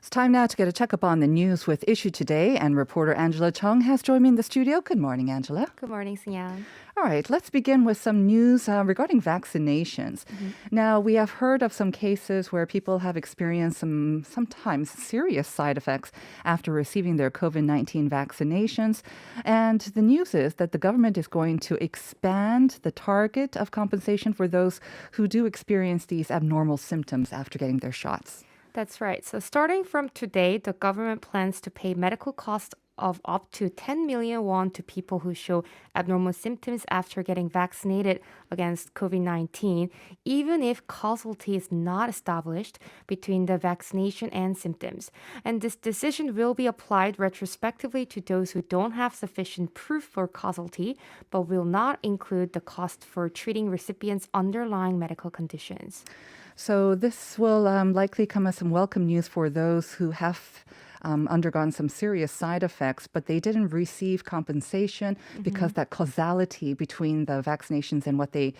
It's time now to get a checkup on the news with Issue Today, and reporter Angela Chung has joined me in the studio. Good morning, Angela. Good morning, Sian. All right, let's begin with some news regarding vaccinations. Now, we have heard of some cases where people have experienced some sometimes serious side effects after receiving their COVID-19 vaccinations. And the news is that the government is going to expand the target of compensation for those who do experience these abnormal symptoms after getting their shots. That's right. So starting from today, the government plans to pay medical costs of up to 10 million won to people who show abnormal symptoms after getting vaccinated against COVID-19, even if causality is not established between the vaccination and symptoms. And this decision will be applied retrospectively to those who don't have sufficient proof for causality, but will not include the cost for treating recipients' underlying medical conditions. So this will likely come as some welcome news for those who have undergone some serious side effects, but they didn't receive compensation because that causality between the vaccinations and what they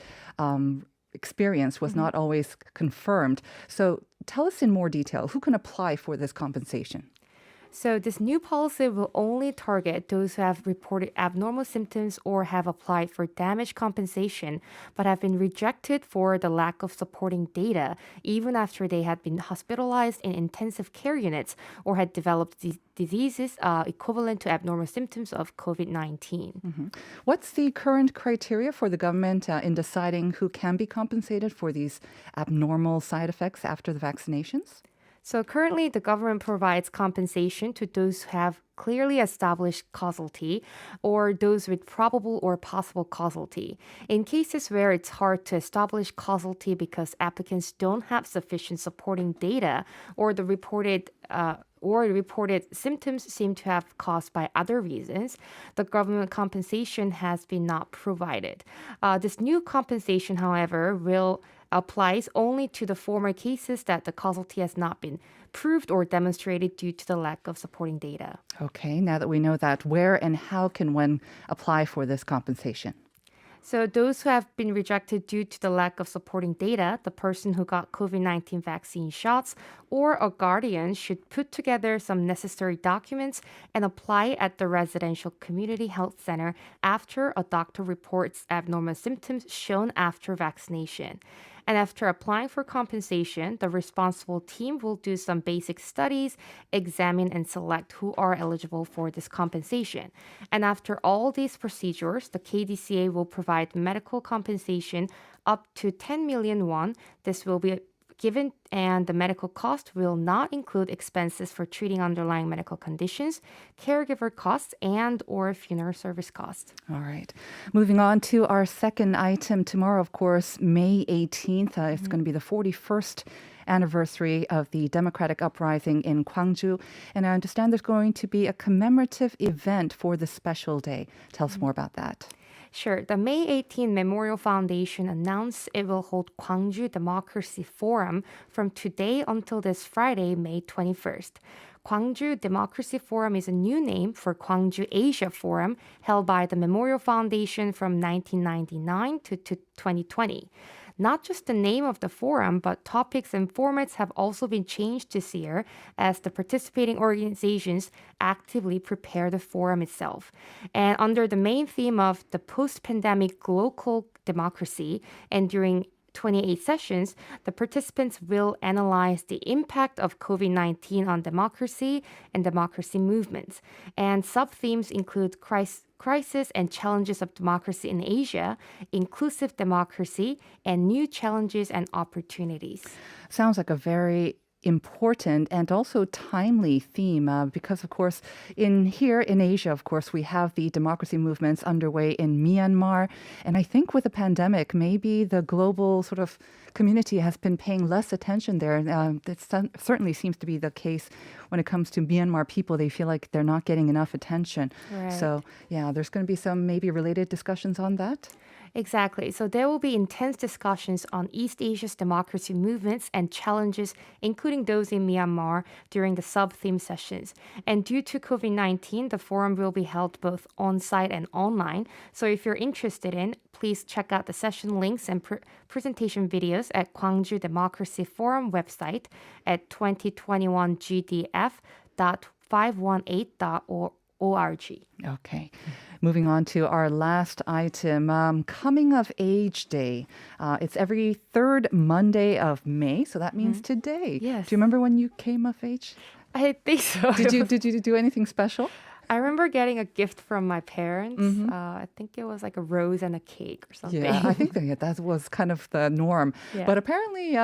experienced was not always confirmed. So tell us in more detail, who can apply for this compensation? So this new policy will only target those who have reported abnormal symptoms or have applied for damage compensation, but have been rejected for the lack of supporting data, even after they had been hospitalized in intensive care units or had developed diseases equivalent to abnormal symptoms of COVID-19. What's the current criteria for the government in deciding who can be compensated for these abnormal side effects after the vaccinations? So currently, the government provides compensation to those who have clearly established causality or those with probable or possible causality. In cases where it's hard to establish causality because applicants don't have sufficient supporting data or the reported symptoms seem to have caused by other reasons, the government compensation has been not provided. This new compensation, however, will applies only to the former cases that the causality has not been proved or demonstrated due to the lack of supporting data. Okay, now that we know that, where and how can one apply for this compensation? So those who have been rejected due to the lack of supporting data, the person who got COVID-19 vaccine shots, or a guardian should put together some necessary documents and apply at the residential community health center after a doctor reports abnormal symptoms shown after vaccination. And after applying for compensation, the responsible team will do some basic studies, examine and select who are eligible for this compensation. And after all these procedures, the KDCA will provide medical compensation up to 10 million won. This will be given, and the medical cost will not include expenses for treating underlying medical conditions, caregiver costs, and or funeral service costs. All right. Moving on to our second item. Tomorrow, of course, May 18th, it's going to be the 41st anniversary of the democratic uprising in Gwangju. And I understand there's going to be a commemorative event for this special day. Tell us more about that. Sure. The May 18 Memorial Foundation announced it will hold Gwangju Democracy Forum from today until this Friday, May 21st. Gwangju Democracy Forum is a new name for Gwangju Asia Forum, held by the Memorial Foundation from 1999 to 2020. Not just the name of the forum, but topics and formats have also been changed this year as the participating organizations actively prepare the forum itself. And under the main theme of the post-pandemic local democracy, and during 28 sessions, the participants will analyze the impact of COVID-19 on democracy and democracy movements. And sub-themes include crisis and challenges of democracy in Asia, inclusive democracy, and new challenges and opportunities. Sounds like a very important and also timely theme because, of course, here in Asia, of course, we have the democracy movements underway in Myanmar. And I think with the pandemic, maybe the global sort of community has been paying less attention there. That certainly seems to be the case when it comes to Myanmar people. They feel like they're not getting enough attention. Right. So, yeah, there's going to be some maybe related discussions on that. Exactly. So there will be intense discussions on East Asia's democracy movements and challenges, including those in Myanmar, during the sub-theme sessions. And due to COVID-19, the forum will be held both on-site and online. So if you're interested in, please check out the session links and presentation videos at Gwangju Democracy Forum website at 2021gdf.518.org. Okay. Moving on to our last item, Coming of Age Day. It's every third Monday of May, so that means today. Yes. Do you remember when you came of age? I think so. Did you do anything special? I remember getting a gift from my parents. I think it was like a rose and a cake or something. Yeah, I think that was kind of the norm. Yeah. But apparently,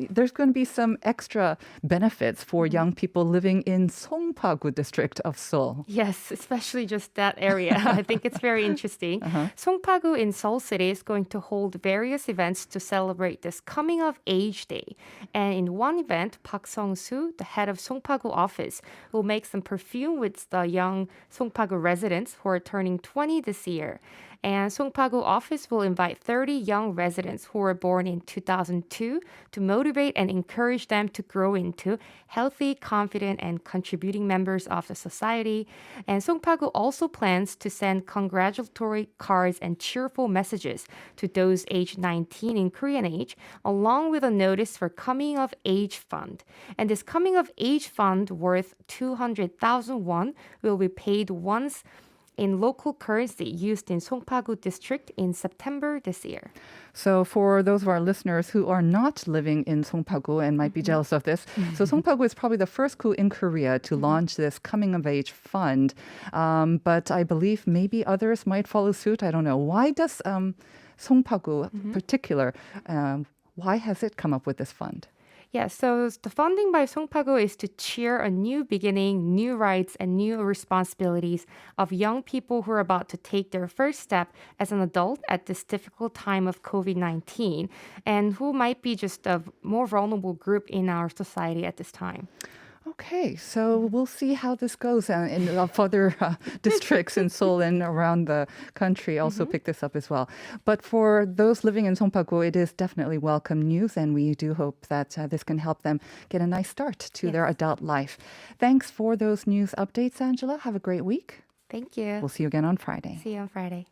there's going to be some extra benefits for young people living in Songpagu district of Seoul. Yes, especially just that area. I think it's very interesting. Songpagu in Seoul City is going to hold various events to celebrate this Coming of Age Day. And in one event, Park Sung-soo, the head of Songpagu office, will make some perfume with the young Songpagu residents who are turning 20 this year. And Songpagu office will invite 30 young residents who were born in 2002 to motivate and encourage them to grow into healthy, confident, and contributing members of the society. And Songpagu also plans to send congratulatory cards and cheerful messages to those aged 19 in Korean age, along with a notice for Coming of Age Fund. And this Coming of Age Fund worth 200,000 won will be paid once in local currency used in Songpagu district in September this year. So for those of our listeners who are not living in Songpagu and might be jealous of this, so Songpagu is probably the first coup in Korea to launch this coming of age fund. But I believe maybe others might follow suit. I don't know. Why does Songpagu particular, why has it come up with this fund? Yeah, so the funding by Songpagu is to cheer a new beginning, new rights, and new responsibilities of young people who are about to take their first step as an adult at this difficult time of COVID-19 and who might be just a more vulnerable group in our society at this time. Okay, so we'll see how this goes. And other districts in Seoul and around the country also pick this up as well. But for those living in Songpagu, it is definitely welcome news. And we do hope that this can help them get a nice start to their adult life. Thanks for those news updates, Angela. Have a great week. Thank you. We'll see you again on Friday. See you on Friday.